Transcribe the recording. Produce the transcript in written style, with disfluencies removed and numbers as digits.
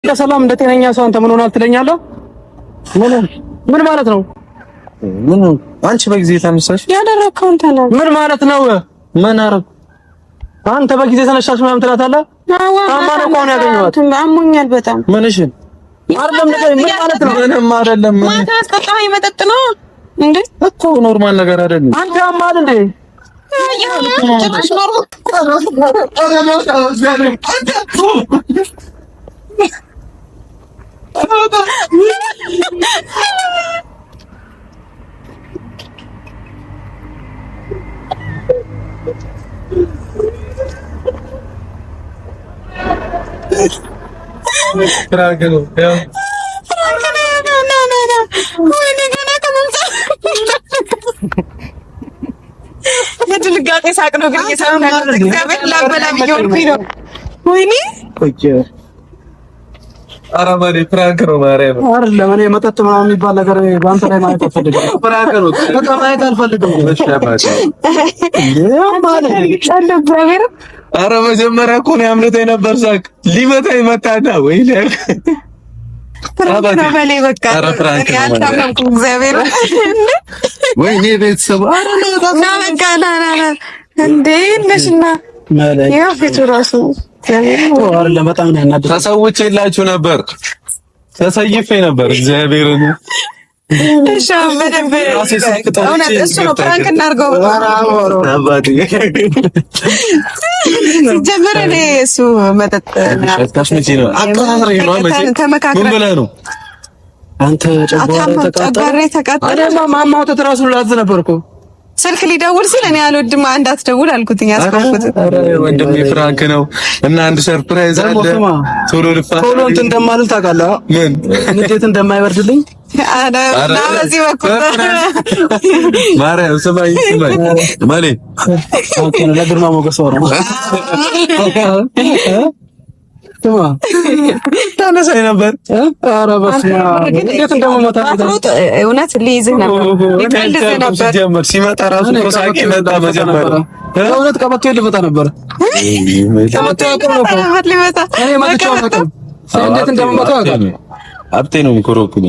ሰላም እንደ ጤነኛ ሰው አንተ ምን ሆናል ትለኛለህ? ምን ማለት ነው? ምን አንቺ በጊዜ ተነሳሽ ያደረከው አንተ ነው። ምን ማለት ነው? ምን አረግ አንተ በጊዜ ተነሳሽ ምናምን ትላታለህ? አማን እኮ ነው ያገኘኋት። አሞኛል በጣም ምንሽ አይደለም ነገር ምን ማለት ነው? ምንም አይደለም። ማታ አስጠጣኸኝ መጠጥ ነው እንዴ? እኮ ኖርማል ነገር አይደለም። አንተ አማን እንዴ? የድንጋጤ ሳቅ ነው ግን እግዚአብሔር ላበላም እየሆንኩኝ ነው። ወይኔ ኧረ ማሪ ፍራንክ ነው ማርያም አይደለም። እኔ መጠጥ ምናምን የሚባል ነገር በአንተ ላይ ማየት አልፈልግም። ፍራንክ ነው በቃ ማየት አልፈልግም። ኧረ መጀመሪያ እኮ ነው ያምልጠኝ ነበር ሳቅ ሊመታኝ መጣና ወይኔ ፍራንክ ነው በላይ በቃ ያልታመንኩ እግዚአብሔር ወይኔ ቤተሰብ ኧረ ና በቃ ና እንዴ ነሽና ያው ፊቱ ራሱ አይደለም በጣም ነው ያናደደ። ተሰውቼላችሁ ነበር ተሰይፌ ነበር እግዚአብሔርን እሺ በደንብ እሱ ነው ፕራንክ እናድርገው። ጀመረ እኔ እሱ መጠጥ ተመካክረን ነው አንተ ጨጓራ ተቃጠለ። ማማውጣት እራሱ ላዝ ነበርኩ ስልክ ሊደውል ሲል እኔ አልወድም እንዳትደውል አልኩትኝ። አስፈኩት ወንድሜ ፍራንክ ነው እና አንድ ሰርፕራይዝ አለ። ቶሎ እንትን እንደማልል ታውቃለህ። ምን እንዴት እንደማይበርድልኝ አዳ በዚህ በኩል ማርያም ስማኝ ማሌ ለግርማ ሞገስ ወራ ታነሳኝ ነበር። ኧረ በስመ አብ እንዴት እንደማመጣ እውነት ሊይዝህ ነበር። ሲመጣ ራሱ ኮሳቂ መጣ መጀመሪያ እውነት ቀበቶ ልመጣ ነበር። እንዴት እንደማመጣ ሀብቴ ነው የሚኮረኩኝ